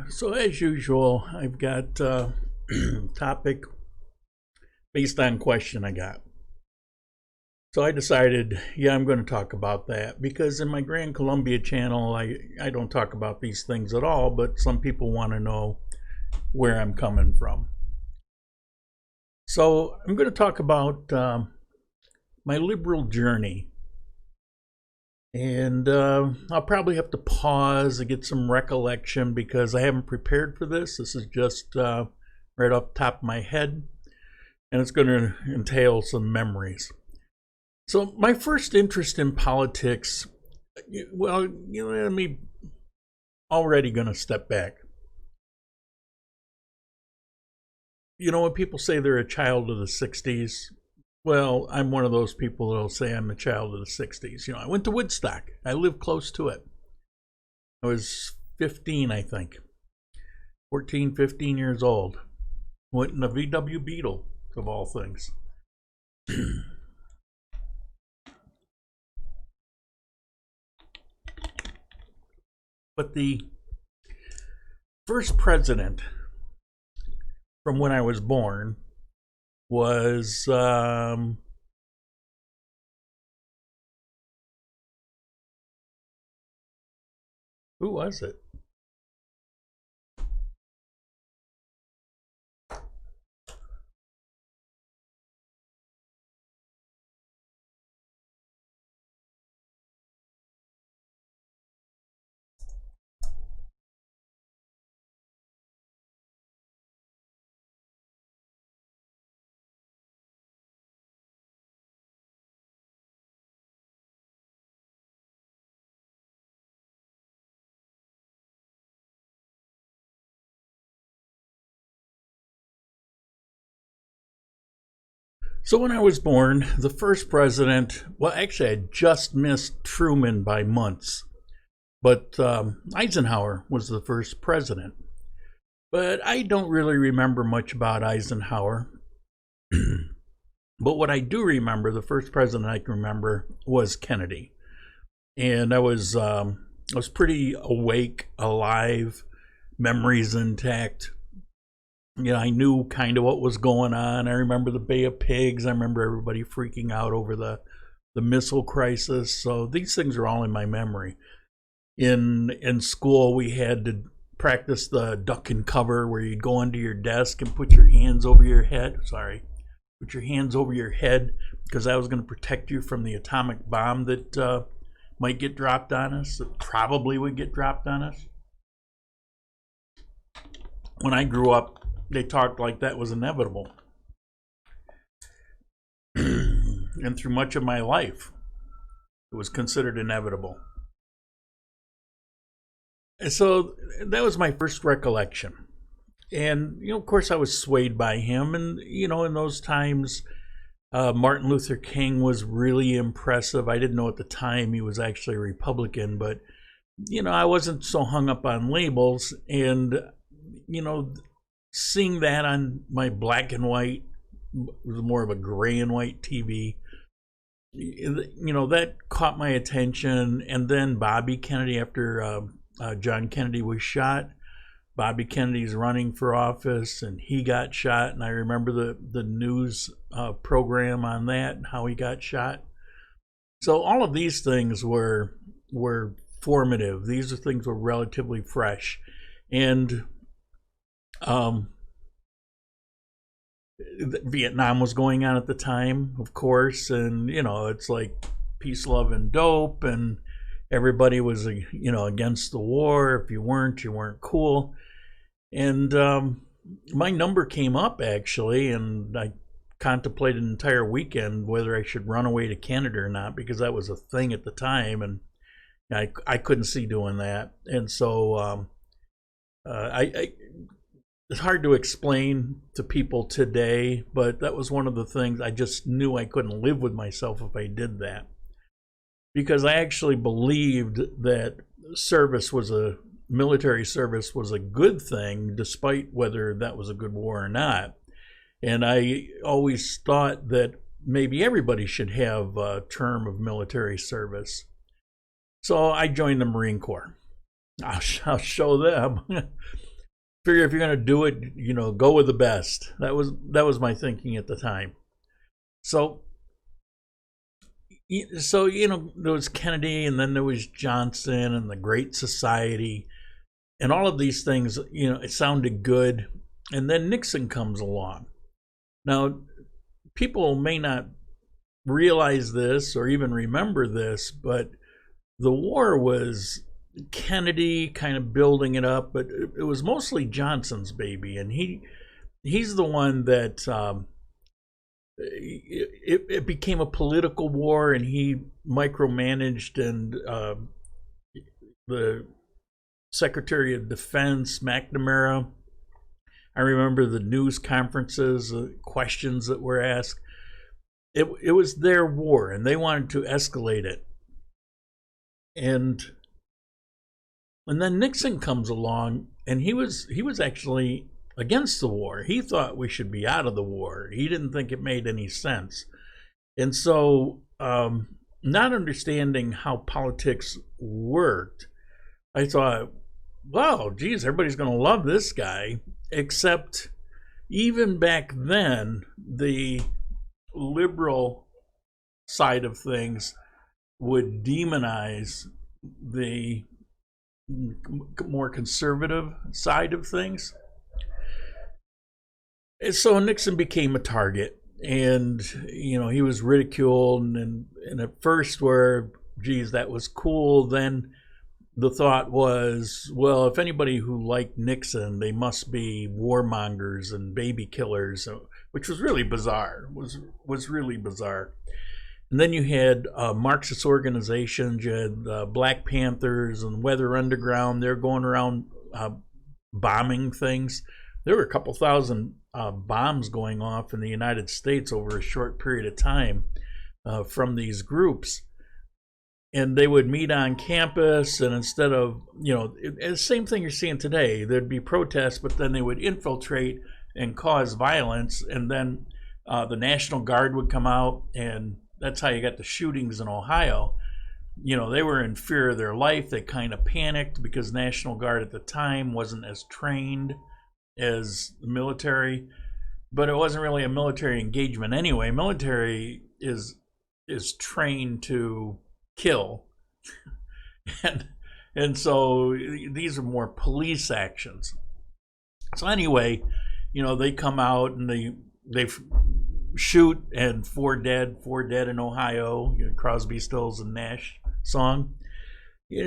So as usual, I've got topic based on question I got. So I decided, yeah, I'm going to talk about that because in my Grand Columbia channel, I don't talk about these things at all, but some people want to know where I'm coming from. So I'm going to talk about my liberal journey. And I'll probably have to pause and get some recollection because I haven't prepared for this. This is just right off the top of my head, and it's going to entail some memories. So my first interest in politics, well, let me already going to step back. When people say they're a child of the 60s, well, I'm one of those people that'll say I'm a child of the 60s. I went to Woodstock. I lived close to it. I was 15, I think. 14, 15 years old. Went in a VW Beetle, of all things. But the first president from when I was born was who was it? So when I was born, the first president, well, actually, I just missed Truman by months, but Eisenhower was the first president. But I don't really remember much about Eisenhower. But what I do remember, the first president I can remember was Kennedy, and I was pretty awake, alive, memories intact. I knew kind of what was going on. I remember the Bay of Pigs. I remember everybody freaking out over the missile crisis. So these things are all in my memory. In school, we had to practice the duck and cover, where you'd go under your desk and put your hands over your head. Put your hands over your head, because that was going to protect you from the atomic bomb that might get dropped on us. That probably would get dropped on us. When I grew up, they talked like that was inevitable. And through much of my life, it was considered inevitable. And so that was my first recollection. And, of course, I was swayed by him. And, in those times, Martin Luther King was really impressive. I didn't know at the time he was actually a Republican, but, I wasn't so hung up on labels. And, seeing that on my black and white, it was more of a gray and white TV, that caught my attention. And then Bobby Kennedy, after John Kennedy was shot, Bobby Kennedy's running for office, and he got shot. And I remember the news program on that and how he got shot. So all of these things were formative. These are things were relatively fresh. And Vietnam was going on at the time, of course, and it's like peace, love, and dope, and everybody was against the war. If you weren't cool. And my number came up, actually, and I contemplated an entire weekend whether I should run away to Canada or not, because that was a thing at the time, and I couldn't see doing that. And so it's hard to explain to people today, but that was one of the things. I just knew I couldn't live with myself if I did that, because I actually believed that military service was a good thing, despite whether that was a good war or not. And I always thought that maybe everybody should have a term of military service. So I joined the Marine Corps. I'll show them. Figure if you're going to do it, go with the best. That was my thinking at the time. So there was Kennedy, and then there was Johnson, and the Great Society, and all of these things. It sounded good, and then Nixon comes along. Now, people may not realize this or even remember this, but the war was Kennedy kind of building it up, but it was mostly Johnson's baby, and he's the one that it became a political war, and he micromanaged, and the Secretary of Defense McNamara. I remember the news conferences, questions that were asked. It was their war, and they wanted to escalate it. And then Nixon comes along, and he was actually against the war. He thought we should be out of the war. He didn't think it made any sense. And so, not understanding how politics worked, I thought, wow, geez, everybody's going to love this guy. Except even back then, the liberal side of things would demonize the more conservative side of things. And so Nixon became a target, and he was ridiculed, and at first geez, that was cool. Then the thought was, well, if anybody who liked Nixon, they must be warmongers and baby killers, which was really bizarre. Was really bizarre. And then you had Marxist organizations. You had Black Panthers and Weather Underground. They're going around bombing things. There were a couple thousand bombs going off in the United States over a short period of time from these groups. And they would meet on campus, and instead of, the same thing you're seeing today, there'd be protests, but then they would infiltrate and cause violence, and then the National Guard would come out, and that's how you got the shootings in Ohio. They were in fear of their life. They kind of panicked because National Guard at the time wasn't as trained as the military, but it wasn't really a military engagement anyway. Military is trained to kill, and so these are more police actions. So anyway, they come out and they shoot, and four dead in Ohio. Crosby, Stills, and Nash song.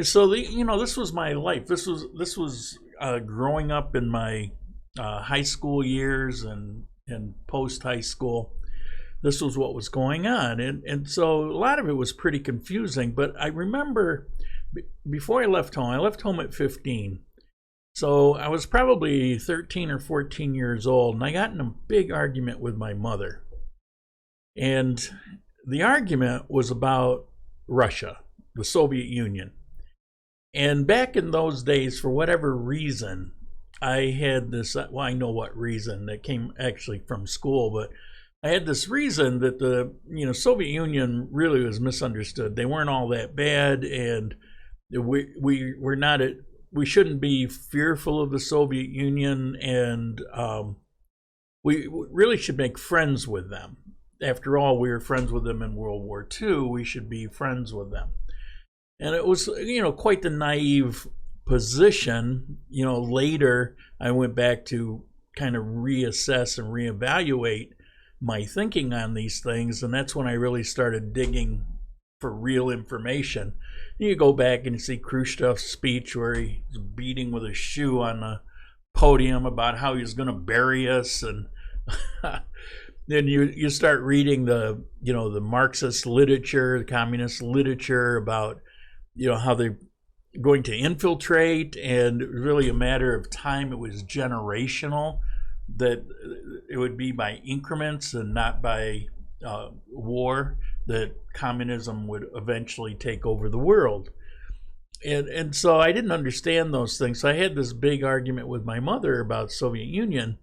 So this was my life. This was growing up in my high school years and post high school. This was what was going on. And so a lot of it was pretty confusing. But I remember before I left home at 15. So I was probably 13 or 14 years old, and I got in a big argument with my mother. And the argument was about Russia, the Soviet Union. And back in those days, for whatever reason, I had this, well, I know what reason, that came actually from school, but I had this reason that the Soviet Union really was misunderstood. They weren't all that bad, and we shouldn't be fearful of the Soviet Union, and we really should make friends with them. After all, we were friends with them in World War II. We should be friends with them. And it was, quite the naive position. Later I went back to kind of reassess and reevaluate my thinking on these things, and that's when I really started digging for real information. You go back and you see Khrushchev's speech where he's beating with a shoe on the podium about how he's going to bury us, and then you start reading the Marxist literature, the communist literature about how they're going to infiltrate, and it was really a matter of time. It was generational, that it would be by increments and not by war, that communism would eventually take over the world. And so I didn't understand those things. So I had this big argument with my mother about Soviet Union.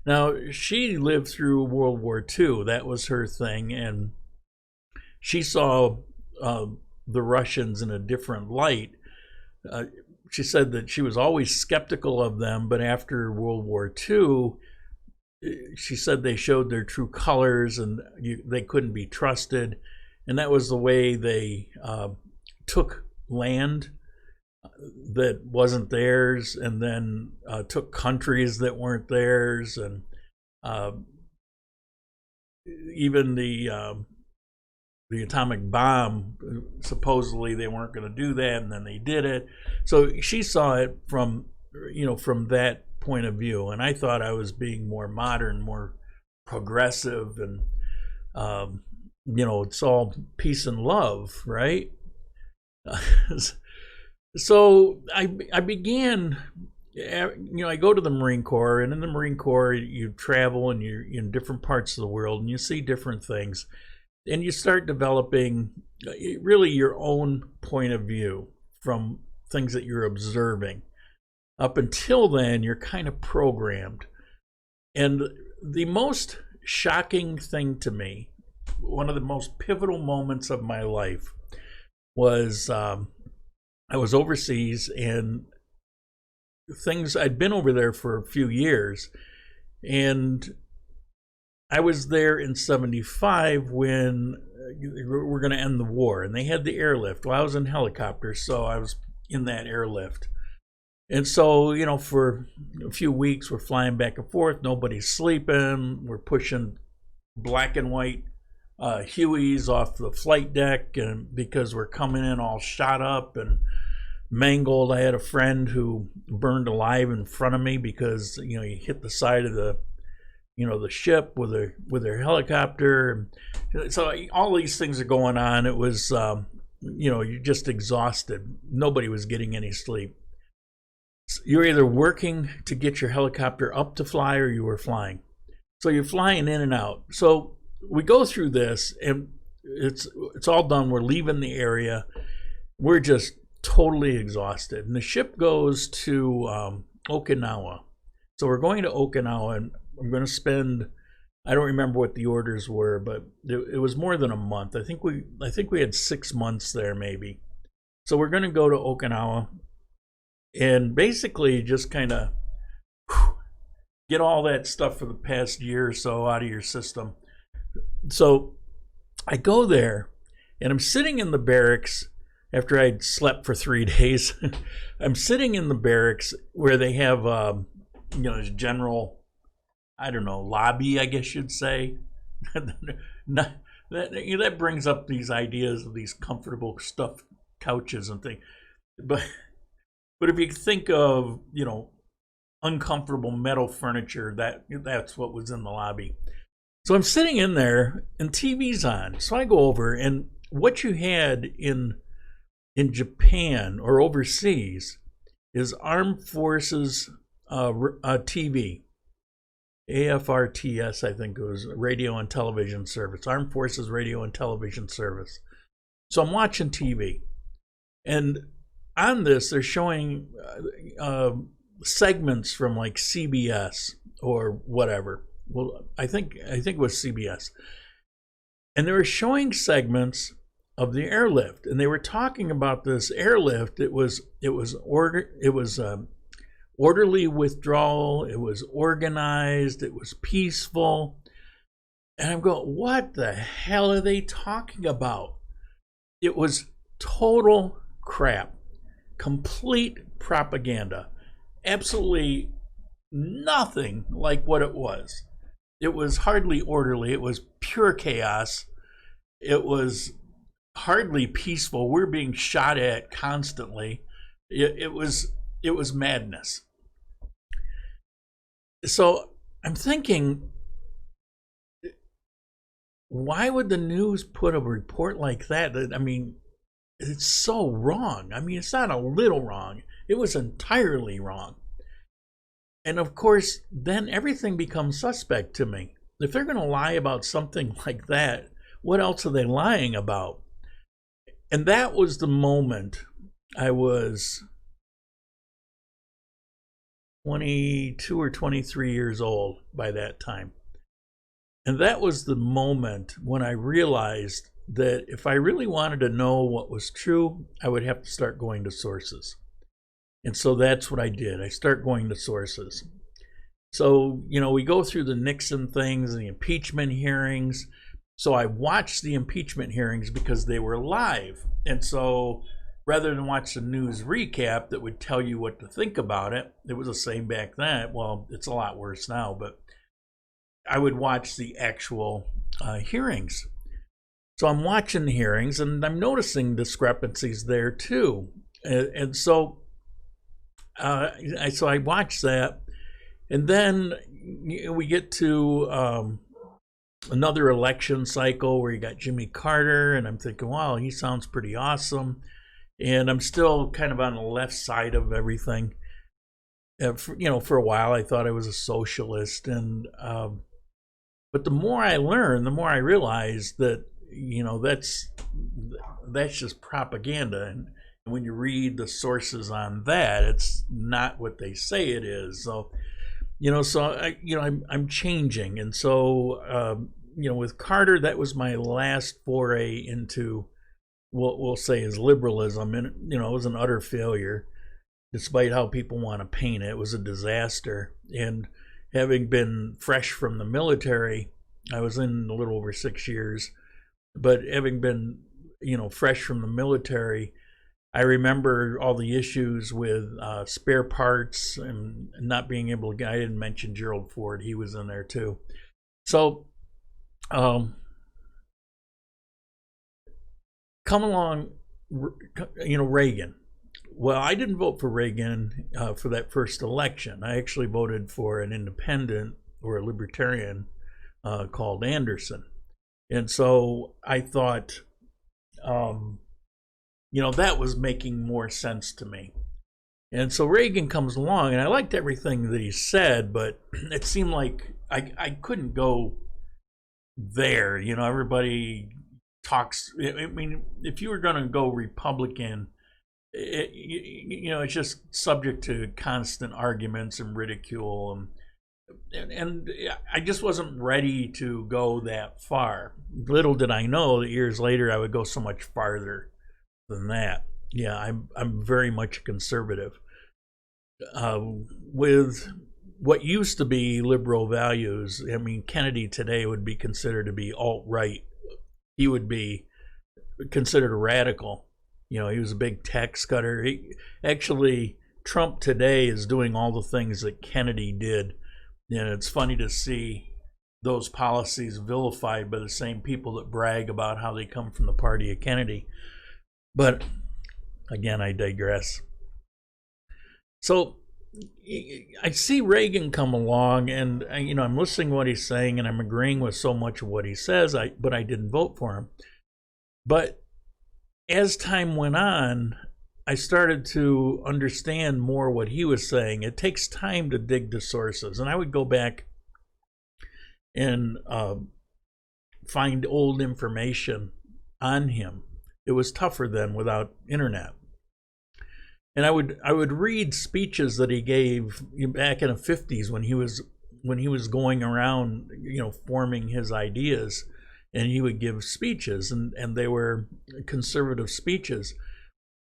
Now, she lived through World War II. That was her thing. And she saw the Russians in a different light. she said that she was always skeptical of them, but after World War II, she said they showed their true colors and they couldn't be trusted. And that was the way they took land that wasn't theirs, and then took countries that weren't theirs, and even the atomic bomb, supposedly they weren't going to do that, and then they did it. So she saw it from that point of view, and I thought I was being more modern, more progressive, and it's all peace and love, right? So I began, I go to the Marine Corps, and in the Marine Corps you travel and you're in different parts of the world and you see different things, and you start developing really your own point of view from things that you're observing. Up until then, you're kind of programmed. And the most shocking thing to me, one of the most pivotal moments of my life, was I was overseas, and I'd been over there for a few years, and I was there in 75 when we're going to end the war, and they had the airlift. Well, I was in helicopters, so I was in that airlift. And so, for a few weeks, we're flying back and forth. Nobody's sleeping. We're pushing black and white Hueys off the flight deck, and because we're coming in all shot up and mangled. I had a friend who burned alive in front of me because he hit the side of the ship with their helicopter. So all these things are going on. It was you're just exhausted. Nobody was getting any sleep. You're either working to get your helicopter up to fly, or you were flying. So you're flying in and out. So we go through this, and it's all done. We're leaving the area. We're just totally exhausted. And the ship goes to Okinawa. So we're going to Okinawa, and I'm going to spend, I don't remember what the orders were, but it was more than a month. I think we had 6 months there maybe. So we're going to go to Okinawa and basically just kind of get all that stuff for the past year or so out of your system. So I go there, and I'm sitting in the barracks after I'd slept for 3 days. I'm sitting in the barracks where they have, general, lobby, I guess you'd say. That brings up these ideas of these comfortable stuffed couches and things. But if you think of, uncomfortable metal furniture, that's what was in the lobby. So I'm sitting in there, and TV's on. So I go over, and what you had in Japan or overseas is Armed Forces TV. AFRTS, I think it was, Radio and Television Service. Armed Forces Radio and Television Service. So I'm watching TV. And on this, they're showing segments from like CBS or whatever. Well, I think it was CBS. And they were showing segments of the airlift, and they were talking about this airlift. It was orderly withdrawal. It was organized. It was peaceful. And I'm going, what the hell are they talking about? It was total crap, complete propaganda, absolutely nothing like what it was. It was hardly orderly. It was pure chaos. It was hardly peaceful. We're being shot at constantly. It was madness. So I'm thinking, why would the news put a report like that? I mean, it's so wrong. I mean, it's not a little wrong. It was entirely wrong. And of course, then everything becomes suspect to me. If they're going to lie about something like that, what else are they lying about? And that was the moment. I was 22 or 23 years old by that time. And that was the moment when I realized that if I really wanted to know what was true, I would have to start going to sources. And so that's what I did. I start going to sources. So, we go through the Nixon things and the impeachment hearings. So I watched the impeachment hearings because they were live. And so rather than watch the news recap that would tell you what to think about it, it was the same back then. Well, it's a lot worse now, but I would watch the actual hearings. So I'm watching the hearings and I'm noticing discrepancies there too. And so I watched that. And then we get to another election cycle where you got Jimmy Carter, and I'm thinking, wow, he sounds pretty awesome. And I'm still kind of on the left side of everything. For a while, I thought I was a socialist, but the more I learn, the more I realize that that's just propaganda. And when you read the sources on that, it's not what they say it is. So. I'm changing. And so, with Carter, that was my last foray into what we'll say is liberalism. And, it was an utter failure, despite how people want to paint it. It was a disaster. And having been fresh from the military, I was in a little over 6 years, but having been, fresh from the military, I remember all the issues with spare parts and not being able to. I didn't mention Gerald Ford; he was in there too. So, come along, Reagan. Well, I didn't vote for Reagan for that first election. I actually voted for an independent or a libertarian called Anderson, and so I thought. That was making more sense to me. And so Reagan comes along, and I liked everything that he said, but it seemed like I couldn't go there. Everybody talks. I mean, if you were going to go Republican, it's just subject to constant arguments and ridicule. And I just wasn't ready to go that far. Little did I know that years later I would go so much farther than that. Yeah, I'm very much conservative. With what used to be liberal values, I mean, Kennedy today would be considered to be alt-right. He would be considered a radical. He was a big tax cutter. Actually, Trump today is doing all the things that Kennedy did. It's funny to see those policies vilified by the same people that brag about how they come from the party of Kennedy. But again, I digress. So I see Reagan come along, and I'm listening to what he's saying, and I'm agreeing with so much of what he says. But I didn't vote for him. But as time went on, I started to understand more what he was saying. It takes time to dig the sources, and I would go back and find old information on him. It was tougher then without internet. And I would read speeches that he gave back in the 50s when he was going around, forming his ideas, and he would give speeches, and they were conservative speeches.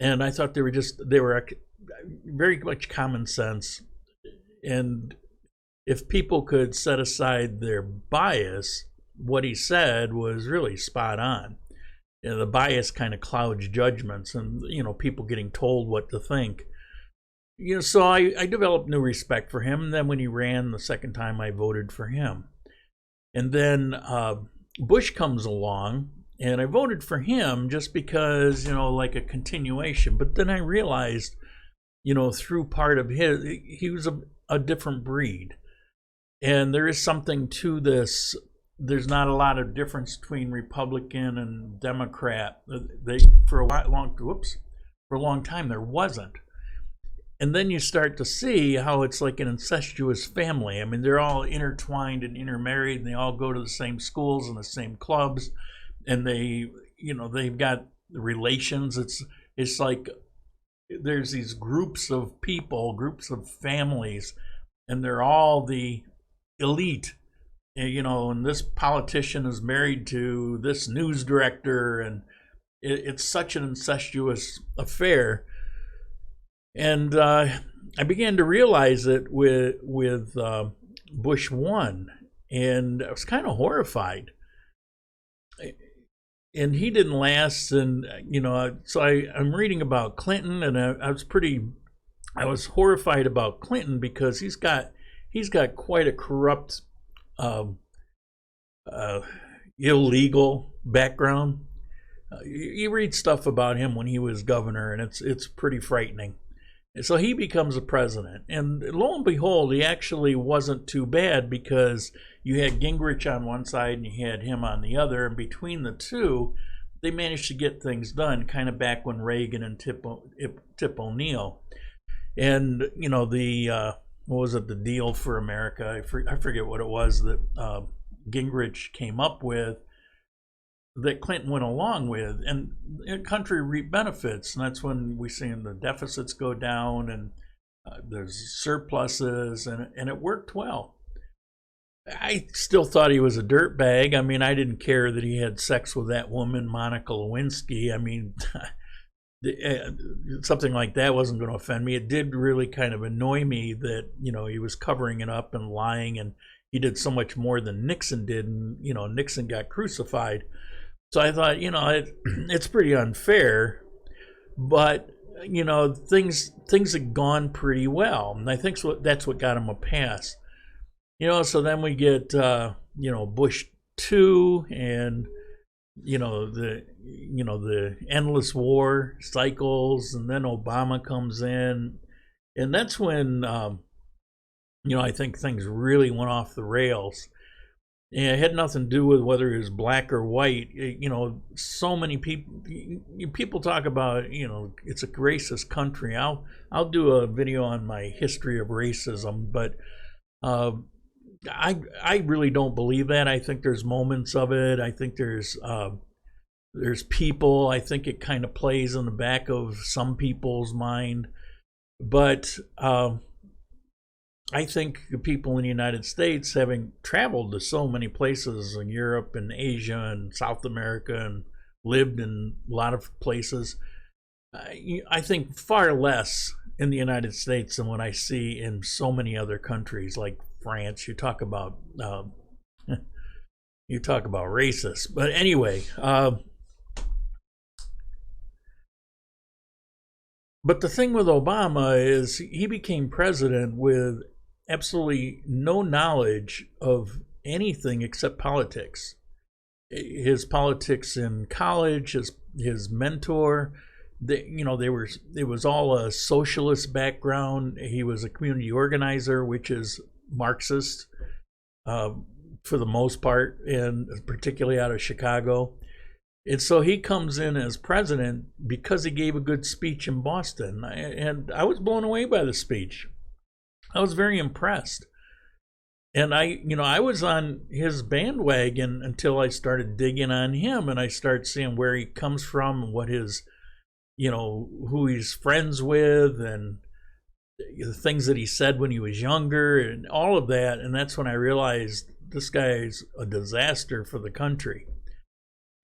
And I thought they were very much common sense. And if people could set aside their bias, what he said was really spot on. The bias kind of clouds judgments, and people getting told what to think. So I developed new respect for him. And then when he ran the second time, I voted for him. And then Bush comes along, and I voted for him just because, like a continuation. But then I realized, through part of he was a different breed. And there is something to this. There's not a lot of difference between Republican and Democrat. For a long time there wasn't. And then you start to see how it's like an incestuous family. I mean, they're all intertwined and intermarried, and they all go to the same schools and the same clubs, and they've got relations. It's like there's these groups of people, groups of families, and they're all the elite. And this politician is married to this news director, and it's such an incestuous affair. And I began to realize it with Bush 1, and I was kind of horrified. And he didn't last, and so I'm reading about Clinton, and I was horrified about Clinton because he's got quite a corrupt, um, illegal background. You read stuff about him when he was governor, and it's pretty frightening. So he becomes a president, and lo and behold, he actually wasn't too bad because you had Gingrich on one side and you had him on the other, and between the two, they managed to get things done, kind of back when Reagan and Tip O'Neill. And the what was it, the deal for America? I forget what it was that Gingrich came up with, that Clinton went along with, and the country reaped benefits, and that's when we see the deficits go down, and there's surpluses, and it worked well. I still thought he was a dirtbag. I mean, I didn't care that he had sex with that woman, Monica Lewinsky. I mean, something like that wasn't going to offend me. It did really kind of annoy me that he was covering it up and lying, and he did so much more than Nixon did, and Nixon got crucified. So I thought, it's pretty unfair, but things had gone pretty well, and I think that's what got him a pass. So then we get Bush 2, and the endless war cycles, and then Obama comes in, and that's when I think things really went off the rails. And it had nothing to do with whether he was black or white. So many people talk about it's a racist country. I'll do a video on my history of racism, but I really don't believe that. I think there's moments of it. I think there's people. I think it kind of plays in the back of some people's mind, but I think the people in the United States, having traveled to so many places in Europe and Asia and South America and lived in a lot of places, I think far less in the United States than what I see in so many other countries like France. You talk about racist, but anyway. But the thing with Obama is he became president with absolutely no knowledge of anything except politics. His politics in college, his mentor, it was all a socialist background. He was a community organizer, which is Marxist for the most part, and particularly out of Chicago. And so he comes in as president because he gave a good speech in Boston. And I was blown away by the speech. I was very impressed. And I was on his bandwagon until I started digging on him, and I started seeing where he comes from and what his, who he's friends with, and the things that he said when he was younger, and all of that. And that's when I realized this guy's a disaster for the country.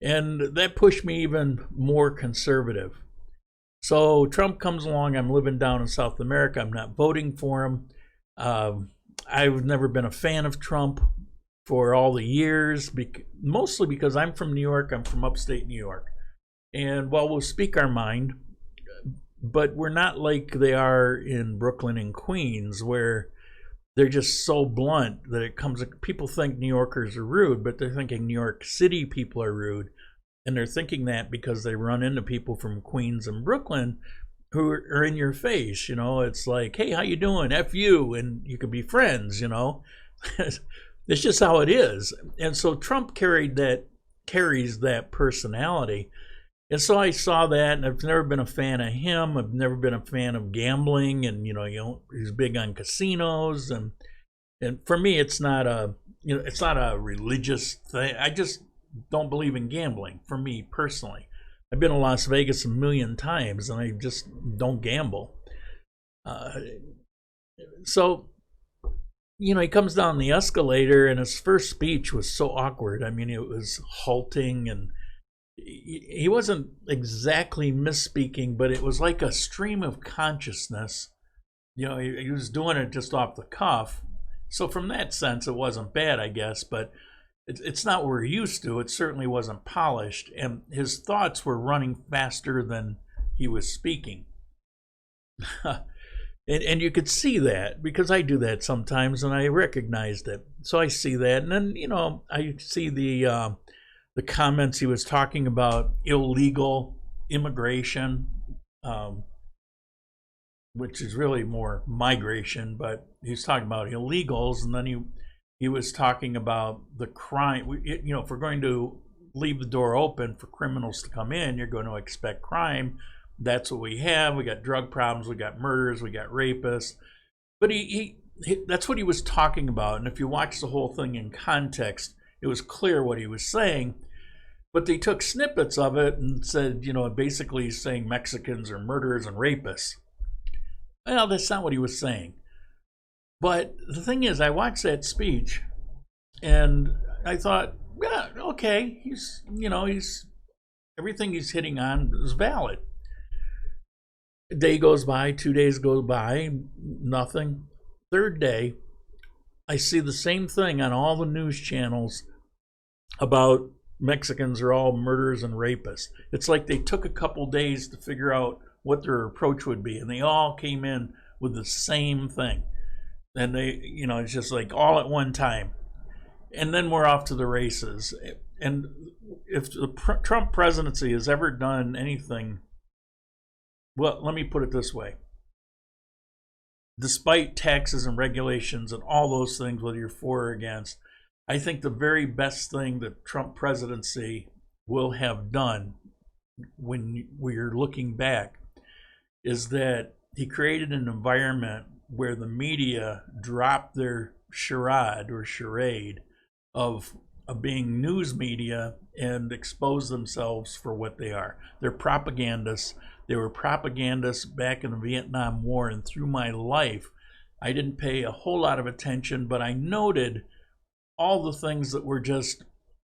And that pushed me even more conservative. So Trump comes along. I'm living down in South America. I'm not voting for him. I've never been a fan of Trump for all the years, mostly because I'm from New York. I'm from upstate New York. And while we'll speak our mind, but we're not like they are in Brooklyn and Queens, where they're just so blunt that people think New Yorkers are rude, but they're thinking New York City people are rude. And they're thinking that because they run into people from Queens and Brooklyn who are in your face. It's like, hey, how you doing? F you, and you could be friends. It's just how it is. And so Trump carries that personality. And so I saw that, and I've never been a fan of him. I've never been a fan of gambling, and he's big on casinos, and for me, it's not a religious thing. I just don't believe in gambling. For me personally, I've been to Las Vegas a million times, and I just don't gamble. So he comes down the escalator, and his first speech was so awkward. I mean, it was halting, and he wasn't exactly misspeaking, but it was like a stream of consciousness. He was doing it just off the cuff. So from that sense, it wasn't bad, I guess, but it's not what we're used to. It certainly wasn't polished, and his thoughts were running faster than he was speaking. And you could see that, because I do that sometimes, and I recognized it. So I see that, and then I see the comments he was talking about illegal immigration, which is really more migration, but he's talking about illegals, and then he was talking about the crime. If we're going to leave the door open for criminals to come in, you're going to expect crime. That's what we have. We got drug problems, we got murders, we got rapists. But he that's what he was talking about. And if you watch the whole thing in context, it was clear what he was saying. But they took snippets of it and said, basically he's saying Mexicans are murderers and rapists. Well, that's not what he was saying. But the thing is, I watched that speech and I thought, yeah, okay, he's everything he's hitting on is valid. A day goes by, 2 days go by, nothing. Third day, I see the same thing on all the news channels about Mexicans are all murderers and rapists. It's like they took a couple days to figure out what their approach would be, and they all came in with the same thing. And it's just like all at one time. And then we're off to the races. And if the Trump presidency has ever done anything, well, let me put it this way. Despite taxes and regulations and all those things, whether you're for or against, I think the very best thing the Trump presidency will have done when we're looking back is that he created an environment where the media dropped their charade of being news media and expose themselves for what they are. They're propagandists. They were propagandists back in the Vietnam War, and through my life, I didn't pay a whole lot of attention, but I noted all the things that were just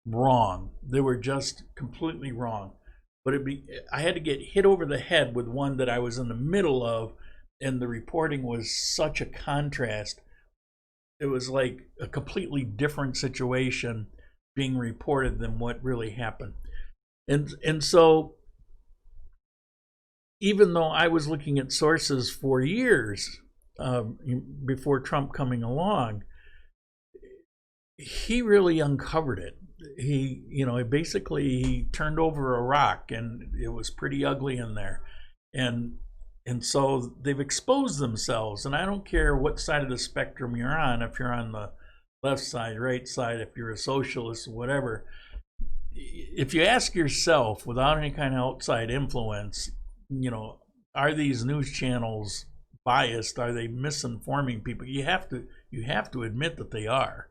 wrong. They were just completely wrong. But I had to get hit over the head with one that I was in the middle of, and the reporting was such a contrast. It was like a completely different situation being reported than what really happened. And so even though I was looking at sources for years before Trump coming along, he really uncovered it. He basically turned over a rock, and it was pretty ugly in there. And so they've exposed themselves, and I don't care what side of the spectrum you're on, if you're on the left side, right side, if you're a socialist, whatever. If you ask yourself, without any kind of outside influence, are these news channels biased? Are they misinforming people? You have to admit that they are.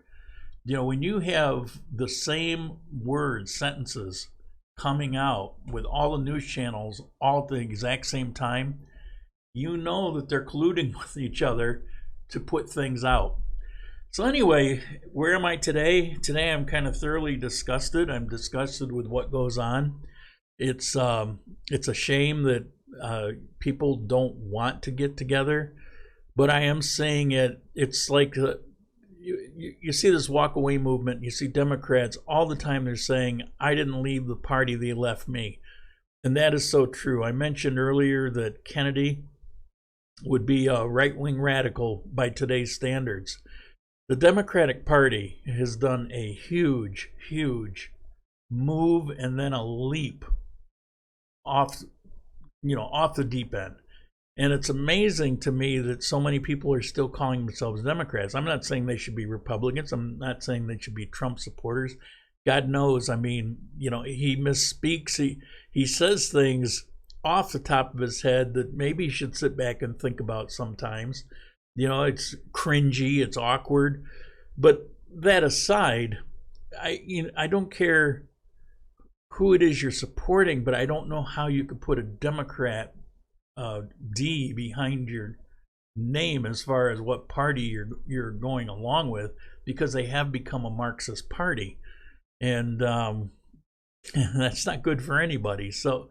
When you have the same words, sentences coming out with all the news channels all at the exact same time, you know that they're colluding with each other to put things out. So anyway, where am I today? Today I'm kind of thoroughly disgusted. I'm disgusted with what goes on. It's a shame that people don't want to get together, but I am saying it. It's like you see this walk away movement. You see Democrats all the time. They're saying, "I didn't leave the party; they left me," and that is so true. I mentioned earlier that Kennedy would be a right-wing radical by today's standards. The Democratic Party has done a huge, huge move and then a leap off the deep end. And it's amazing to me that so many people are still calling themselves Democrats. I'm not saying they should be Republicans. I'm not saying they should be Trump supporters. God knows, he misspeaks. He says things off the top of his head that maybe he should sit back and think about sometimes. It's cringy, it's awkward. But that aside, I don't care who it is you're supporting, but I don't know how you could put a Democrat D behind your name as far as what party you're going along with, because they have become a Marxist party. And That's not good for anybody. So,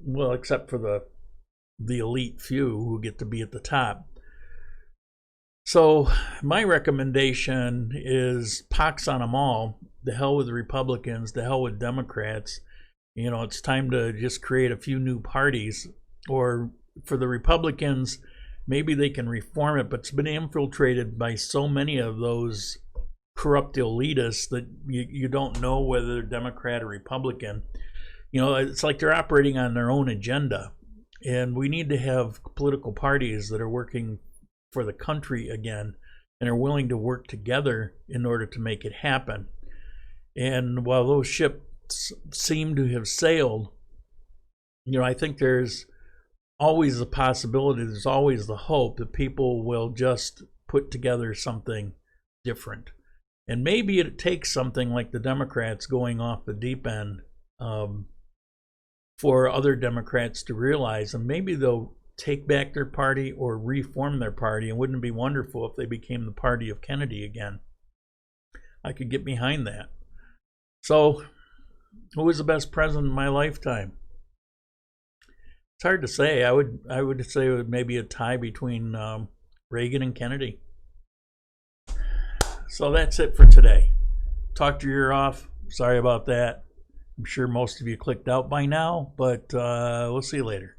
well, except for the elite few who get to be at the top. So my recommendation is pox on them all. The hell with the Republicans, the hell with Democrats. It's time to just create a few new parties. Or for the Republicans, maybe they can reform it, but it's been infiltrated by so many of those corrupt elitists that you don't know whether they're Democrat or Republican. It's like they're operating on their own agenda. And we need to have political parties that are working for the country again and are willing to work together in order to make it happen. And while those ships seem to have sailed, I think there's always a possibility, there's always the hope that people will just put together something different. And maybe it takes something like the Democrats going off the deep end for other Democrats to realize, and maybe they'll take back their party or reform their party. And wouldn't it be wonderful if they became the party of Kennedy again? I could get behind that. So, who was the best president in my lifetime? It's hard to say. I would say it would maybe a tie between Reagan and Kennedy. So that's it for today. Talked your ear off. Sorry about that. I'm sure most of you clicked out by now, but we'll see you later.